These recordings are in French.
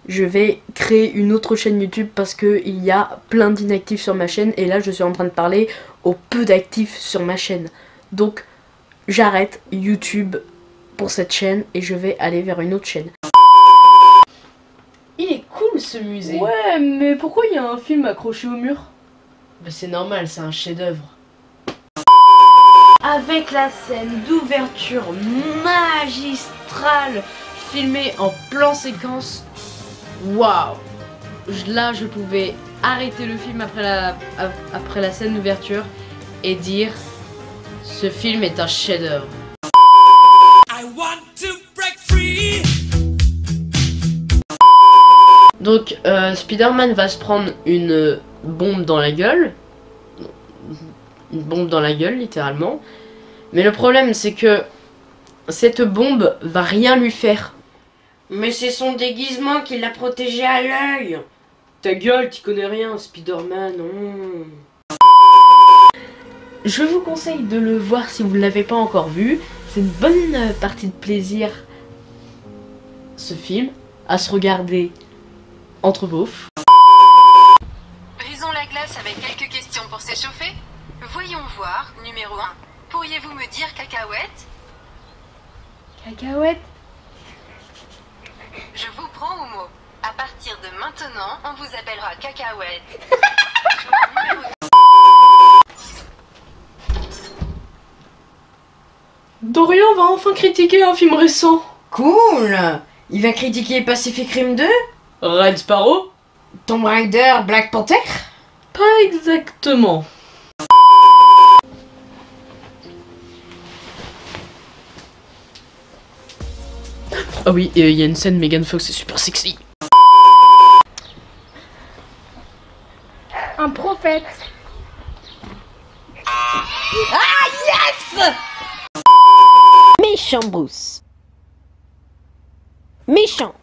je vais créer une autre chaîne YouTube parce qu'il y a plein d'inactifs sur ma chaîne. Et là, je suis en train de parler aux peu d'actifs sur ma chaîne. Donc, j'arrête YouTube pour cette chaîne et je vais aller vers une autre chaîne. Il est cool ce musée. Ouais, mais pourquoi il y a un film accroché au mur? Bah, c'est normal, c'est un chef-d'œuvre. Avec la scène d'ouverture magistrale filmée en plan séquence. Waouh! Là, je pouvais arrêter le film après la scène d'ouverture et dire ce film est un chef-d'œuvre. Donc, Spider-Man va se prendre une bombe dans la gueule. Une bombe dans la gueule, littéralement. Mais le problème, c'est que cette bombe va rien lui faire. Mais c'est son déguisement qui l'a protégé à l'œil. Ta gueule, t'y connais rien, Spider-Man. Je vous conseille de le voir si vous ne l'avez pas encore vu. C'est une bonne partie de plaisir, ce film, à se regarder entre beaufs. Brisons la glace avec quelques questions pour s'échauffer. Voyons voir, numéro 1. Pourriez-vous me dire cacahuète? Cacahuète? Je vous prends au mot. À partir de maintenant, on vous appellera cacahuète. Dorian va enfin critiquer un film récent. Cool! Il va critiquer Pacific Rim 2? Red Sparrow? Tomb Raider, Black Panther? Pas exactement. Ah oui, il y a une scène Megan Fox, c'est super sexy. Un prophète. Ah yes! Méchant Bruce. Méchant.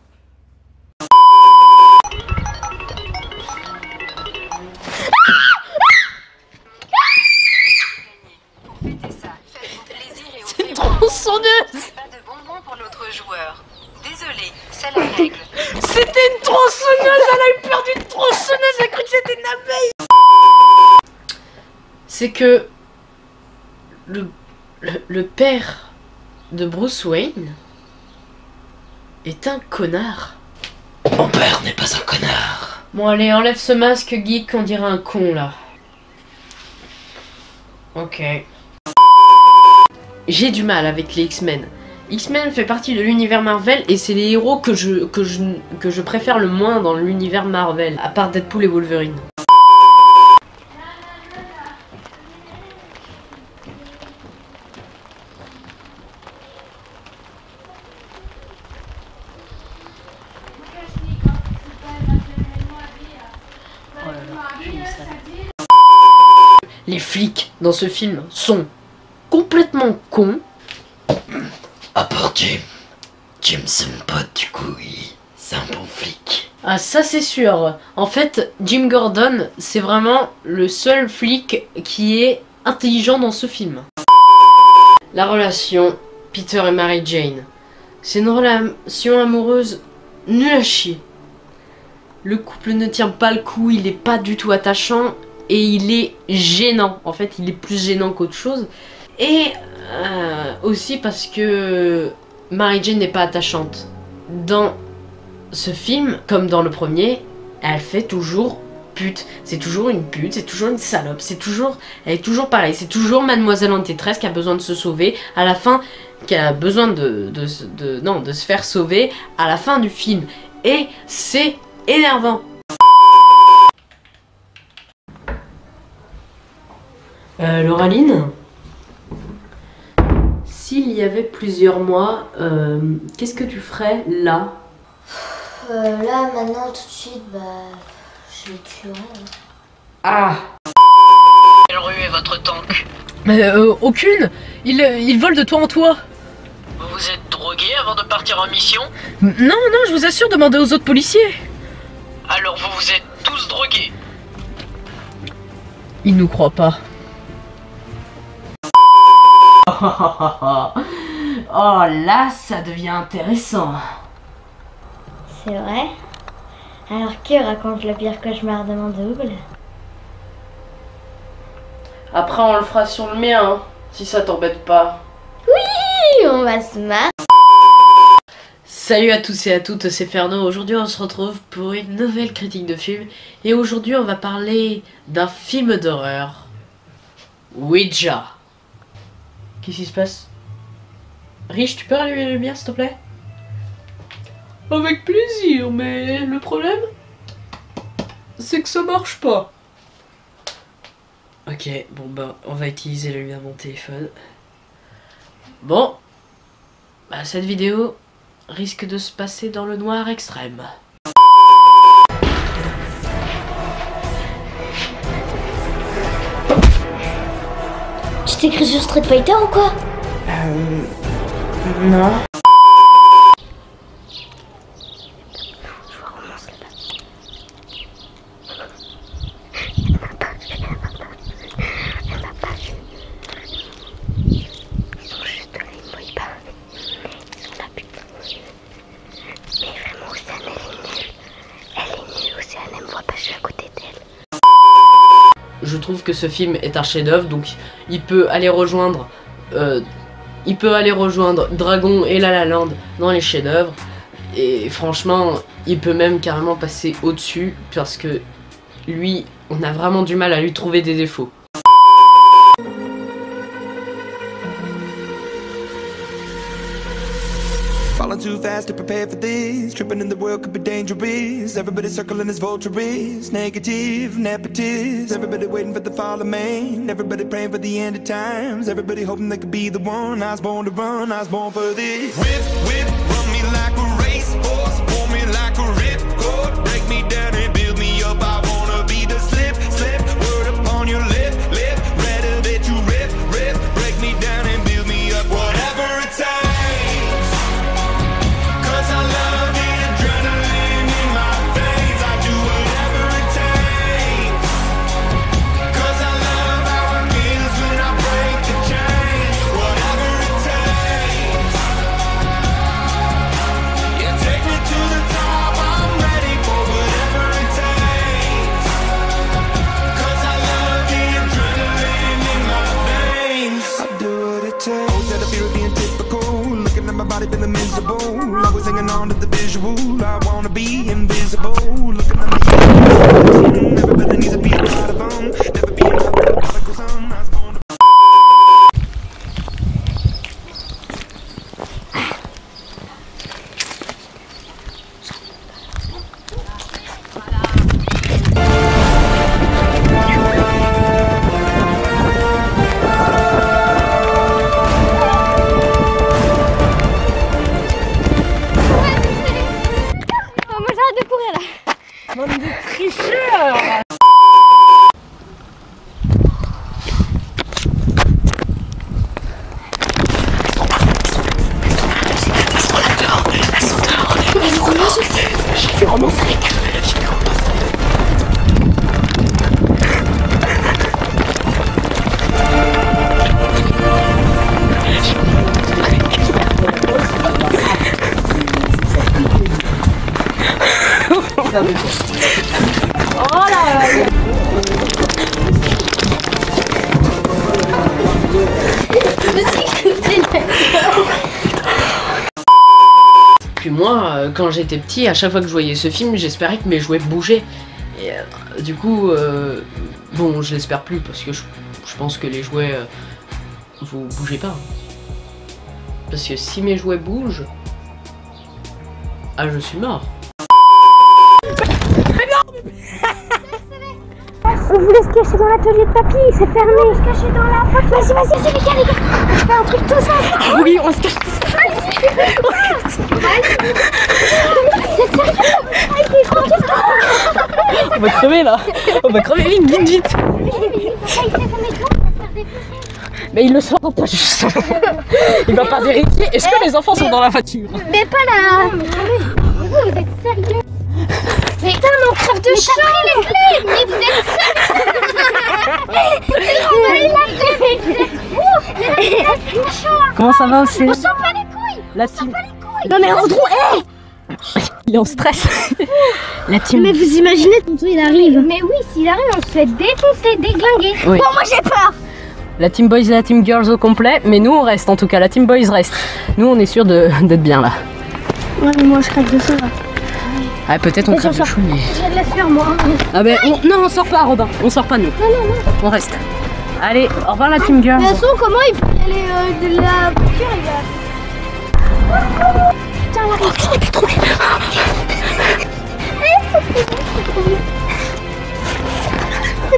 Pour fêter ça, faites-vous plaisir et C'est une offrez-moi tronçonneuse. pas de bonbons pour l'autre joueur. Désolé, c'est la règle. C'était une tronçonneuse, elle a eu peur d'une tronçonneuse, elle a cru que c'était une abeille. C'est que le père de Bruce Wayne est un connard. Mon père n'est pas un connard. Bon allez, enlève ce masque geek, on dirait un con là. Ok. J'ai du mal avec les X-Men. X-Men fait partie de l'univers Marvel et c'est les héros que je préfère le moins dans l'univers Marvel, à part Deadpool et Wolverine. Les flics dans ce film sont complètement cons. À part Jim. Jim c'est mon pote du coup, c'est un bon flic. Ah ça c'est sûr. En fait, Jim Gordon, c'est vraiment le seul flic qui est intelligent dans ce film. La relation Peter et Mary Jane. C'est une relation amoureuse nulle à chier. Le couple ne tient pas le coup, il est pas du tout attachant et il est gênant. En fait, il est plus gênant qu'autre chose. Et aussi parce que Mary Jane n'est pas attachante. Dans ce film, comme dans le premier, elle fait toujours pute. C'est toujours une pute, c'est toujours une salope, elle est toujours pareille. C'est toujours Mademoiselle Antétresse qui a besoin de se sauver à la fin, qui a besoin de se faire sauver à la fin du film. Et c'est énervant. Lauraline, s'il y avait plusieurs mois, qu'est-ce que tu ferais là? Là, maintenant, tout de suite, bah, je les tuerai. Ah! Quelle rue est votre tank? Mais aucune! Il vole de toit en toit! Vous vous êtes drogué avant de partir en mission? Non, non, je vous assure, demandez aux autres policiers! Alors vous vous êtes tous drogués? Ils nous croient pas. Oh là, ça devient intéressant. C'est vrai? Alors qui raconte le pire cauchemar de mon double? Après, on le fera sur le mien, hein, si ça t'embête pas. Oui, on va se marrer. Salut à tous et à toutes, c'est Ferno. Aujourd'hui, on se retrouve pour une nouvelle critique de film. Et aujourd'hui, on va parler d'un film d'horreur. Ouija. Qu'est-ce qui se passe? Rich, tu peux rallumer la lumière, s'il te plaît? Avec plaisir, mais le problème, c'est que ça marche pas. Ok, bon bah, on va utiliser la lumière de mon téléphone. Bon, bah, cette vidéo risque de se passer dans le noir extrême. Tu t'écris sur Street Fighter ou quoi? Non. Je trouve que ce film est un chef-d'œuvre, donc il peut aller rejoindre Dragon et La La Land dans les chefs-d'œuvre, et franchement, il peut même carrément passer au-dessus parce que lui, on a vraiment du mal à lui trouver des défauts. Falling too fast to prepare for this. Tripping in the world could be dangerous. Everybody circling as vultures. Negative, nepotist. Everybody waiting for the fall of man. Everybody praying for the end of times. Everybody hoping they could be the one. I was born to run, I was born for this. Whip, whip, run me like a racehorse. Pull me like a ripcord. Break me down and build me up. I wanna be the slip, slip. Word upon your lip, lip. Rather that you rip, rip. Break me down and build me up. Whatever it takes. Feeling miserable, always hanging on to the visual. I wanna be invisible. Looking at me, everybody needs to be a part of them. Never be enough for the prodigal son. I was born to... Bande de tricheurs! Oh là là. Puis moi, quand j'étais petit, à chaque fois que je voyais ce film, j'espérais que mes jouets bougeaient. Et du coup, bon, je l'espère plus parce que je pense que les jouets, vous bougez pas. Parce que si mes jouets bougent, ah, je suis mort. On voulait se cacher dans l'atelier de papy, c'est fermé. On se cacher dans la porte. Vas-y, vas-y, les gars. On fait un truc tous ensemble. Oui, on se cache tous On va crever là. On va crever, vite, vite. Mais il le saura pas juste. Il va pas vérifier. Est-ce que les enfants sont dans la voiture? Mais pas là. Vous êtes sérieux? Mais putain, mais on crève de chaud. Mais t'as pris les clés. Mais vous êtes sérieux? Comment ça va aussi? On s'en bat les couilles. La team. Non mais Andrew, hé. Il est en stress. La team... Mais vous imaginez quand il arrive? Mais oui, s'il arrive, on se fait défoncer, déglinguer. Oui. Bon, moi j'ai peur. La team boys et la team girls au complet, mais nous on reste en tout cas, la team boys reste. Nous on est sûr d'être bien là. Ouais, mais moi je crève de ça là. Ah peut-être on Mais crève de chaud, mais... J'ai de la sueur moi. Ah ben non, on sort pas Robin, on sort pas nous. Non. On reste. Allez, au revoir la team girls. De toute façon, comment il peut y aller de la voiture il va... Tiens, là, ça va être trouvé.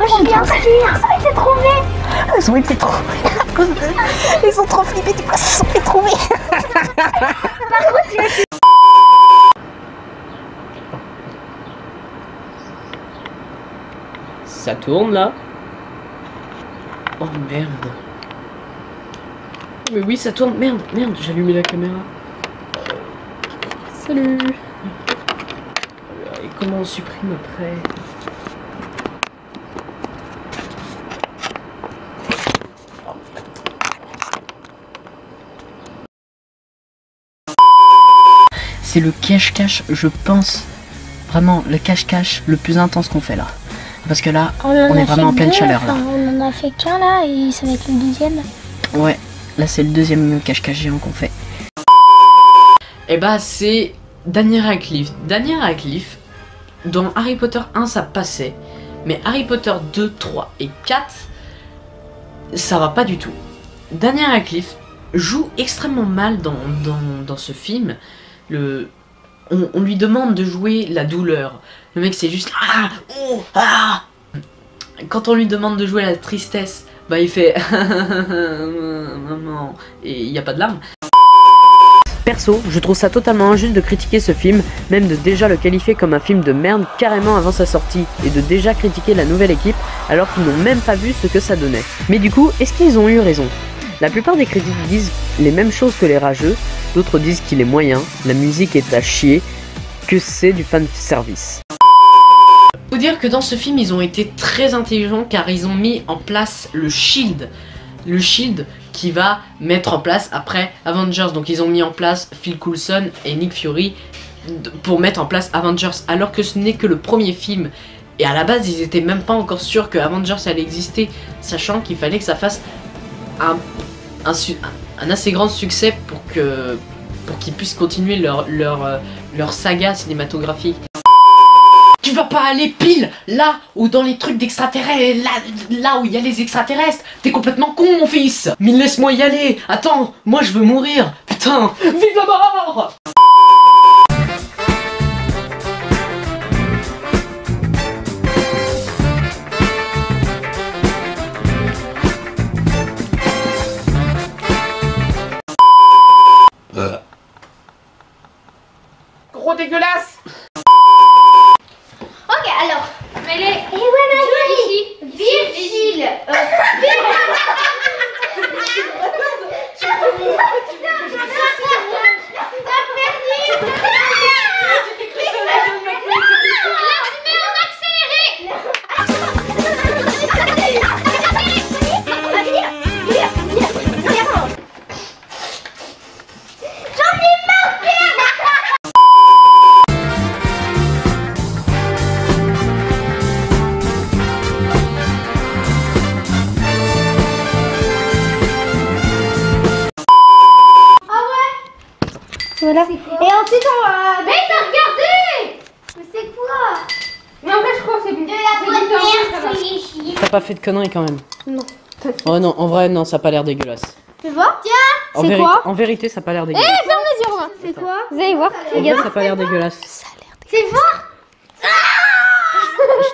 Je suis bien sûr, ça a été trouvé. Ils ont été trouvés à cause de... Ils ont trop flippé du coup, ils se sont fait trouver. Ça tourne là. Oh merde. Mais oui ça tourne, merde, j'ai allumé la caméra. Salut. Et comment on supprime après? C'est le cache-cache, je pense, vraiment le cache-cache le plus intense qu'on fait là. Parce que là, on est vraiment en pleine chaleur là. On en a fait qu'un là et ça va être le deuxième. Ouais, là c'est le deuxième cache-cache géant qu'on fait. Et bah c'est Daniel Radcliffe. Daniel Radcliffe, dans Harry Potter 1 ça passait, mais Harry Potter 2, 3 et 4, ça va pas du tout. Daniel Radcliffe joue extrêmement mal dans ce film. On lui demande de jouer la douleur. Le mec c'est juste ah, oh, ah. Quand on lui demande de jouer la tristesse, bah il fait maman et il n'y a pas de larmes. Perso, je trouve ça totalement injuste de critiquer ce film, même de déjà le qualifier comme un film de merde carrément avant sa sortie, et de déjà critiquer la nouvelle équipe alors qu'ils n'ont même pas vu ce que ça donnait. Mais du coup, est-ce qu'ils ont eu raison? La plupart des critiques disent les mêmes choses que les rageux, d'autres disent qu'il est moyen, la musique est à chier, que c'est du fan service. Faut dire que dans ce film ils ont été très intelligents car ils ont mis en place le Shield. Le Shield qui va mettre en place après Avengers. Donc ils ont mis en place Phil Coulson et Nick Fury pour mettre en place Avengers, alors que ce n'est que le premier film. Et à la base ils étaient même pas encore sûrs que Avengers allait exister, sachant qu'il fallait que ça fasse un assez grand succès pour qu'ils puissent continuer leur saga cinématographique. Tu vas pas aller pile là où dans les trucs d'extraterrestres, là où il y a les extraterrestres. T'es complètement con mon fils. Mais laisse-moi y aller. Attends, moi je veux mourir. Putain, vive la mort. Gros dégueulasse. Ok, alors. Mais les. Et ouais, ma gueule. Virgile. Voilà. Et ensuite on va... Mais t'as regardé. Mais c'est quoi? Mais en fait je crois que c'est bon. De la bonne merde. T'as pas fait de conneries quand même? Non. Oh non, en vrai non, ça a pas l'air dégueulasse. Tu vois? Tiens. C'est quoi? En vérité ça a pas l'air dégueulasse. Eh, ferme les yeux Romain. C'est quoi? Vous allez voir. En vrai, ça a pas l'air dégueulasse. Ça a l'air dégueulasse. C'est fort.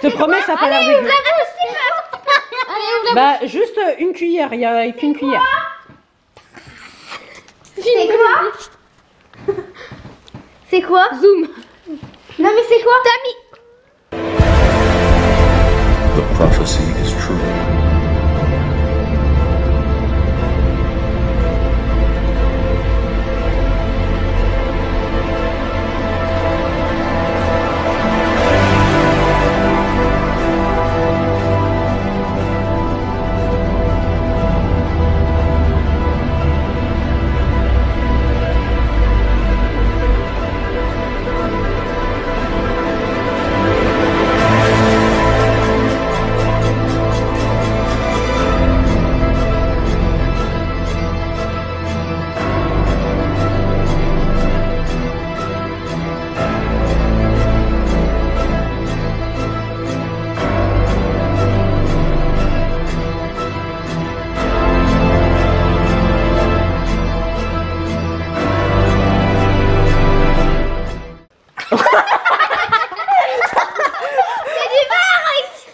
Je te promets ça a pas l'air dégueulasse. Bah juste une cuillère, il y a qu'une cuillère. C'est quoi? C'est quoi? Zoom. Non mais c'est quoi? T'as mis... The prophecy is true.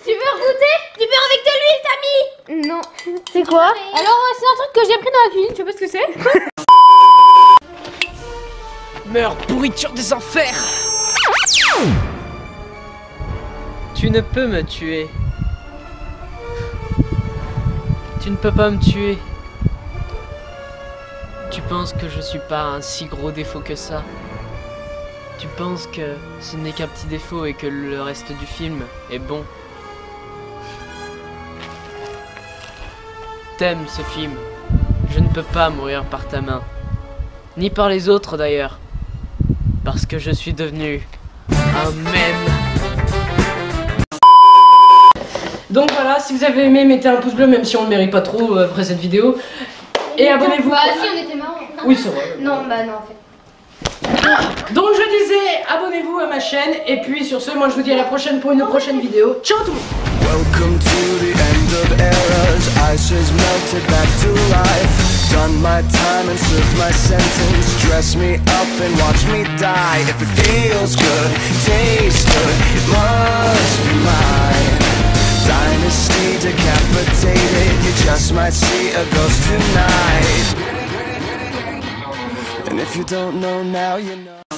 Tu veux goûter du beurre avec de l'huile, Tammy? Non. C'est quoi? Alors, c'est un truc que j'ai pris dans la cuisine, tu sais pas ce que c'est? Meurs, pourriture des enfers! Tu ne peux me tuer. Tu ne peux pas me tuer. Tu penses que je suis pas un si gros défaut que ça? Tu penses que ce n'est qu'un petit défaut et que le reste du film est bon? T'aimes ce film. Je ne peux pas mourir par ta main. Ni par les autres d'ailleurs. Parce que je suis devenu un mème. Donc voilà, si vous avez aimé, mettez un pouce bleu, même si on ne mérite pas trop après cette vidéo. Et abonnez-vous. Bah si, on était marrants. Oui, c'est vrai. Non, bah non, en fait. Donc je disais, abonnez-vous à ma chaîne. Et puis sur ce, moi je vous dis à la prochaine pour une prochaine vidéo. Ciao tout le monde. Welcome to the end of eras. Ices melted back to life. Done my time and served my sentence. Dress me up and watch me die. If it feels good, tastes good, it must be mine. Dynasty decapitated. You just might see a ghost tonight. And if you don't know now, you know.